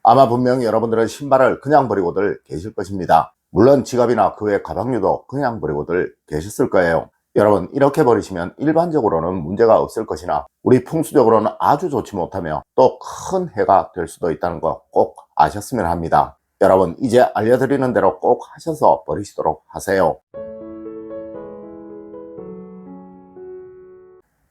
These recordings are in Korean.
아마 분명 여러분들은 신발을 그냥 버리고들 계실 것입니다. 물론 지갑이나 그 외 가방류도 그냥 버리고들 계셨을 거예요. 여러분, 이렇게 버리시면 일반적으로는 문제가 없을 것이나 우리 풍수적으로는 아주 좋지 못하며 또 큰 해가 될 수도 있다는 거 꼭 아셨으면 합니다. 여러분, 이제 알려드리는 대로 꼭 하셔서 버리시도록 하세요.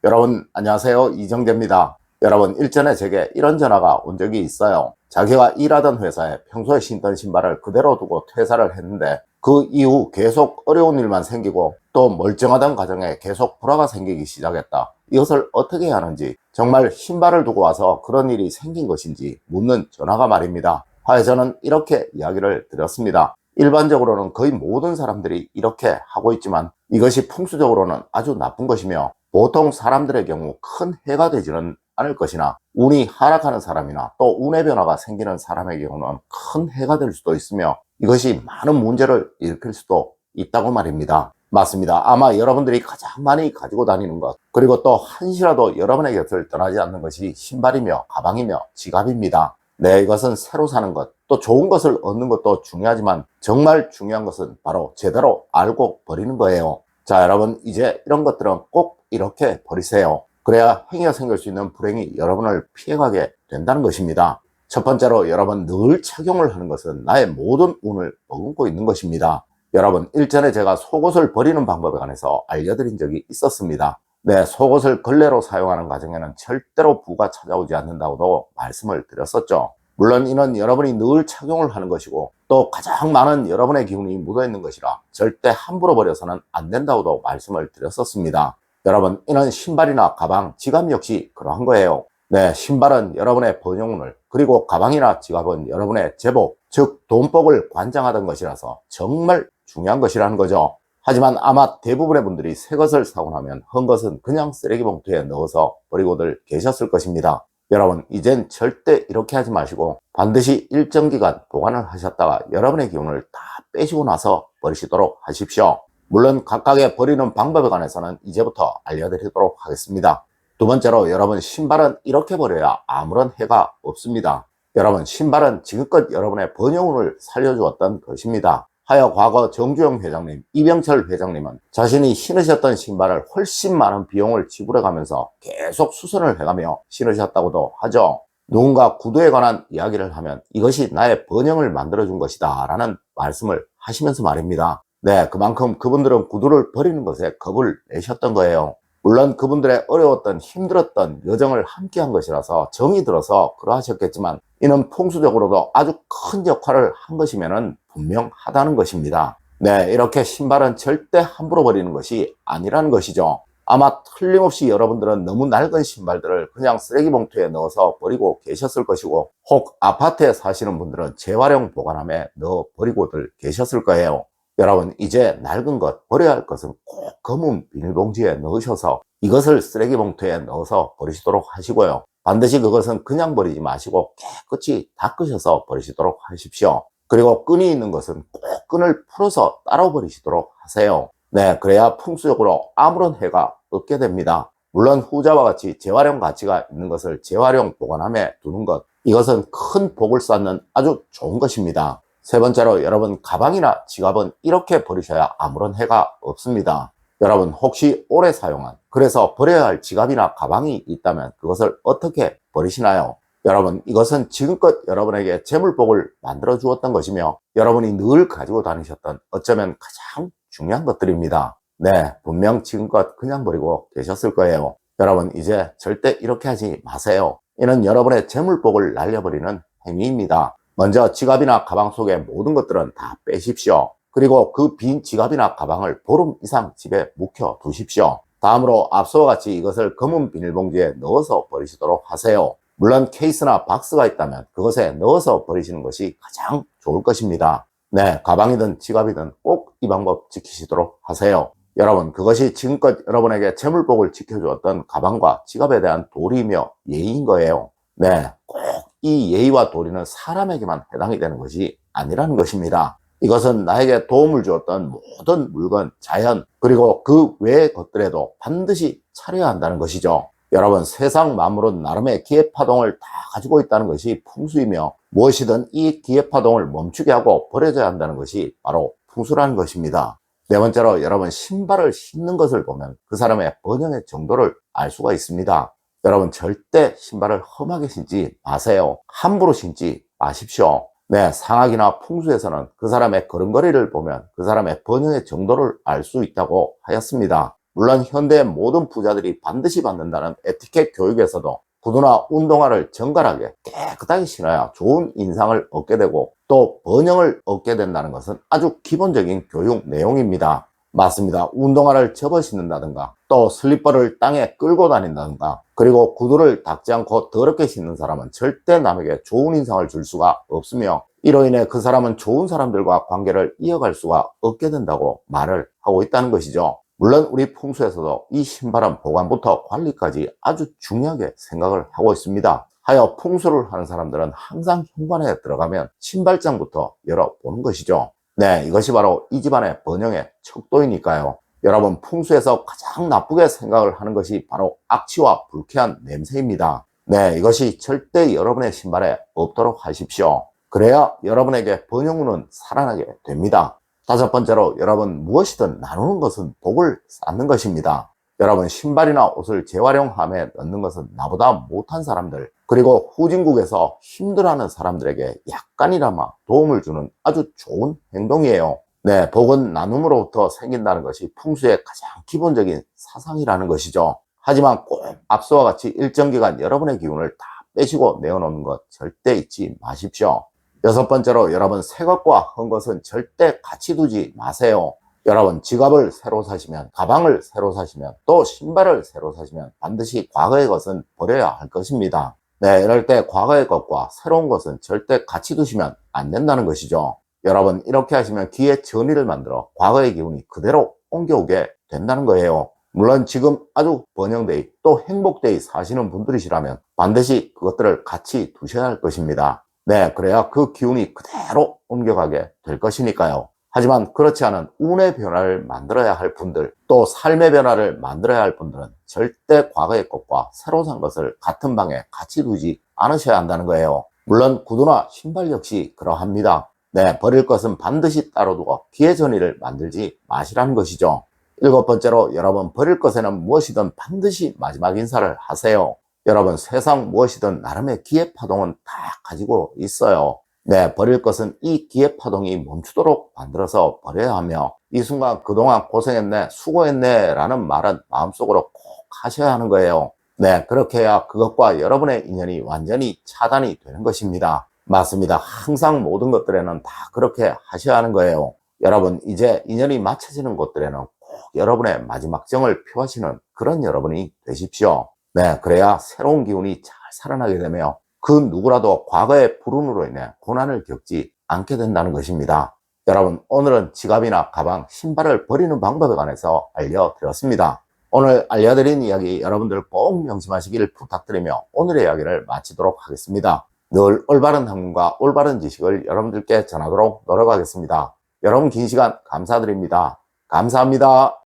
여러분, 안녕하세요. 이정재입니다. 여러분, 일전에 제게 이런 전화가 온 적이 있어요. 자기가 일하던 회사에 평소에 신던 신발을 그대로 두고 퇴사를 했는데 그 이후 계속 어려운 일만 생기고 또 멀쩡하던 가정에 계속 불화가 생기기 시작했다. 이것을 어떻게 해야 하는지, 정말 신발을 두고 와서 그런 일이 생긴 것인지 묻는 전화가 말입니다. 저는 이렇게 이야기를 드렸습니다. 일반적으로는 거의 모든 사람들이 이렇게 하고 있지만 이것이 풍수적으로는 아주 나쁜 것이며 보통 사람들의 경우 큰 해가 되지는 않을 것이나 운이 하락하는 사람이나 또 운의 변화가 생기는 사람의 경우는 큰 해가 될 수도 있으며 이것이 많은 문제를 일으킬 수도 있다고 말입니다. 맞습니다. 아마 여러분들이 가장 많이 가지고 다니는 것, 그리고 또 한시라도 여러분의 곁을 떠나지 않는 것이 신발이며 가방이며 지갑입니다. 네, 이것은 새로 사는 것, 또 좋은 것을 얻는 것도 중요하지만 정말 중요한 것은 바로 제대로 알고 버리는 거예요. 자, 여러분, 이제 이런 것들은 꼭 이렇게 버리세요. 그래야 행위가 생길 수 있는 불행이 여러분을 피해가게 된다는 것입니다. 첫 번째로, 여러분, 늘 착용을 하는 것은 나의 모든 운을 머금고 있는 것입니다. 여러분, 일전에 제가 속옷을 버리는 방법에 관해서 알려드린 적이 있었습니다. 네, 속옷을 걸레로 사용하는 과정에는 절대로 부가 찾아오지 않는다고도 말씀을 드렸었죠. 물론 이는 여러분이 늘 착용을 하는 것이고 또 가장 많은 여러분의 기운이 묻어있는 것이라 절대 함부로 버려서는 안 된다고도 말씀을 드렸었습니다. 여러분, 이는 신발이나 가방, 지갑 역시 그러한 거예요. 네, 신발은 여러분의 번영운을, 그리고 가방이나 지갑은 여러분의 재복, 즉 돈복을 관장하던 것이라서 정말 중요한 것이라는 거죠. 하지만 아마 대부분의 분들이 새 것을 사고 나면 헌 것은 그냥 쓰레기 봉투에 넣어서 버리고들 계셨을 것입니다. 여러분, 이젠 절대 이렇게 하지 마시고 반드시 일정 기간 보관을 하셨다가 여러분의 기운을 다 빼시고 나서 버리시도록 하십시오. 물론 각각의 버리는 방법에 관해서는 이제부터 알려드리도록 하겠습니다. 두 번째로, 여러분, 신발은 이렇게 버려야 아무런 해가 없습니다. 여러분, 신발은 지금껏 여러분의 번영운을 살려주었던 것입니다. 하여 과거 정주영 회장님, 이병철 회장님은 자신이 신으셨던 신발을 훨씬 많은 비용을 지불해가면서 계속 수선을 해가며 신으셨다고도 하죠. 누군가 구두에 관한 이야기를 하면 이것이 나의 번영을 만들어준 것이다 라는 말씀을 하시면서 말입니다. 네, 그만큼 그분들은 구두를 버리는 것에 겁을 내셨던 거예요. 물론 그분들의 어려웠던 힘들었던 여정을 함께한 것이라서 정이 들어서 그러하셨겠지만 이는 풍수적으로도 아주 큰 역할을 한 것이면 분명하다는 것입니다. 네, 이렇게 신발은 절대 함부로 버리는 것이 아니라는 것이죠. 아마 틀림없이 여러분들은 너무 낡은 신발들을 그냥 쓰레기 봉투에 넣어서 버리고 계셨을 것이고 혹 아파트에 사시는 분들은 재활용 보관함에 넣어 버리고들 계셨을 거예요. 여러분, 이제 낡은 것, 버려야 할 것은 꼭 검은 비닐봉지에 넣으셔서 이것을 쓰레기 봉투에 넣어서 버리시도록 하시고요. 반드시 그것은 그냥 버리지 마시고 깨끗이 닦으셔서 버리시도록 하십시오. 그리고 끈이 있는 것은 꼭 끈을 풀어서 따로 버리시도록 하세요. 네, 그래야 풍수적으로 아무런 해가 없게 됩니다. 물론 후자와 같이 재활용 가치가 있는 것을 재활용 보관함에 두는 것, 이것은 큰 복을 쌓는 아주 좋은 것입니다. 세 번째로, 여러분, 가방이나 지갑은 이렇게 버리셔야 아무런 해가 없습니다. 여러분, 혹시 오래 사용한, 그래서 버려야 할 지갑이나 가방이 있다면 그것을 어떻게 버리시나요? 여러분, 이것은 지금껏 여러분에게 재물복을 만들어 주었던 것이며 여러분이 늘 가지고 다니셨던 어쩌면 가장 중요한 것들입니다. 네, 분명 지금껏 그냥 버리고 계셨을 거예요. 여러분, 이제 절대 이렇게 하지 마세요. 이는 여러분의 재물복을 날려버리는 행위입니다. 먼저 지갑이나 가방 속의 모든 것들은 다 빼십시오. 그리고 그 빈 지갑이나 가방을 보름 이상 집에 묵혀 두십시오. 다음으로 앞서와 같이 이것을 검은 비닐봉지에 넣어서 버리시도록 하세요. 물론 케이스나 박스가 있다면 그것에 넣어서 버리시는 것이 가장 좋을 것입니다. 네, 가방이든 지갑이든 꼭 이 방법 지키시도록 하세요. 여러분, 그것이 지금껏 여러분에게 재물복을 지켜주었던 가방과 지갑에 대한 도리이며 예의인 거예요. 네, 꼭 이 예의와 도리는 사람에게만 해당이 되는 것이 아니라는 것입니다. 이것은 나에게 도움을 주었던 모든 물건, 자연, 그리고 그 외의 것들에도 반드시 차려야 한다는 것이죠. 여러분, 세상 만물은 나름의 기회파동을 다 가지고 있다는 것이 풍수이며, 무엇이든 이 기회파동을 멈추게 하고 버려져야 한다는 것이 바로 풍수라는 것입니다. 네 번째로, 여러분, 신발을 신는 것을 보면 그 사람의 번영의 정도를 알 수가 있습니다. 여러분, 절대 신발을 험하게 신지 마세요. 함부로 신지 마십시오. 네, 상학이나 풍수에서는 그 사람의 걸음걸이를 보면 그 사람의 번영의 정도를 알 수 있다고 하였습니다. 물론 현대의 모든 부자들이 반드시 받는다는 에티켓 교육에서도 구두나 운동화를 정갈하게 깨끗하게 신어야 좋은 인상을 얻게 되고 또 번영을 얻게 된다는 것은 아주 기본적인 교육 내용입니다. 맞습니다. 운동화를 접어 신는다든가 또 슬리퍼를 땅에 끌고 다닌다든가 그리고 구두를 닦지 않고 더럽게 신는 사람은 절대 남에게 좋은 인상을 줄 수가 없으며 이로 인해 그 사람은 좋은 사람들과 관계를 이어갈 수가 없게 된다고 말을 하고 있다는 것이죠. 물론 우리 풍수에서도 이 신발은 보관부터 관리까지 아주 중요하게 생각을 하고 있습니다. 하여 풍수를 하는 사람들은 항상 현관에 들어가면 신발장부터 열어보는 것이죠. 네, 이것이 바로 이 집안의 번영의 척도이니까요. 여러분, 풍수에서 가장 나쁘게 생각을 하는 것이 바로 악취와 불쾌한 냄새입니다. 네, 이것이 절대 여러분의 신발에 없도록 하십시오. 그래야 여러분에게 번영운은 살아나게 됩니다. 다섯 번째로, 여러분, 무엇이든 나누는 것은 복을 쌓는 것입니다. 여러분, 신발이나 옷을 재활용함에 넣는 것은 나보다 못한 사람들 그리고 후진국에서 힘들어하는 사람들에게 약간이나마 도움을 주는 아주 좋은 행동이에요. 네, 복은 나눔으로부터 생긴다는 것이 풍수의 가장 기본적인 사상이라는 것이죠. 하지만 꼭 앞서와 같이 일정 기간 여러분의 기운을 다 빼시고 내어놓는 것 절대 잊지 마십시오. 여섯 번째로, 여러분, 새 것과 헌 것은 절대 같이 두지 마세요. 여러분, 지갑을 새로 사시면, 가방을 새로 사시면, 또 신발을 새로 사시면 반드시 과거의 것은 버려야 할 것입니다. 네, 이럴 때 과거의 것과 새로운 것은 절대 같이 두시면 안 된다는 것이죠. 여러분, 이렇게 하시면 기의 전이를 만들어 과거의 기운이 그대로 옮겨오게 된다는 거예요. 물론 지금 아주 번영데이 또 행복데이 사시는 분들이시라면 반드시 그것들을 같이 두셔야 할 것입니다. 네, 그래야 그 기운이 그대로 옮겨가게 될 것이니까요. 하지만 그렇지 않은 운의 변화를 만들어야 할 분들, 또 삶의 변화를 만들어야 할 분들은 절대 과거의 것과 새로 산 것을 같은 방에 같이 두지 않으셔야 한다는 거예요. 물론 구두나 신발 역시 그러합니다. 네, 버릴 것은 반드시 따로 두고 기의 전의를 만들지 마시라는 것이죠. 일곱 번째로, 여러분, 버릴 것에는 무엇이든 반드시 마지막 인사를 하세요. 여러분, 세상 무엇이든 나름의 기회 파동은 다 가지고 있어요. 네, 버릴 것은 이 기회 파동이 멈추도록 만들어서 버려야 하며 이 순간 그동안 고생했네, 수고했네 라는 말은 마음속으로 꼭 하셔야 하는 거예요. 네, 그렇게 해야 그것과 여러분의 인연이 완전히 차단이 되는 것입니다. 맞습니다. 항상 모든 것들에는 다 그렇게 하셔야 하는 거예요. 여러분, 이제 인연이 맞춰지는 것들에는 꼭 여러분의 마지막 정을 표하시는 그런 여러분이 되십시오. 네, 그래야 새로운 기운이 잘 살아나게 되며 그 누구라도 과거의 불운으로 인해 고난을 겪지 않게 된다는 것입니다. 여러분, 오늘은 지갑이나 가방, 신발을 버리는 방법에 관해서 알려드렸습니다. 오늘 알려드린 이야기 여러분들 꼭 명심하시기를 부탁드리며 오늘의 이야기를 마치도록 하겠습니다. 늘 올바른 학문과 올바른 지식을 여러분들께 전하도록 노력하겠습니다. 여러분, 긴 시간 감사드립니다. 감사합니다.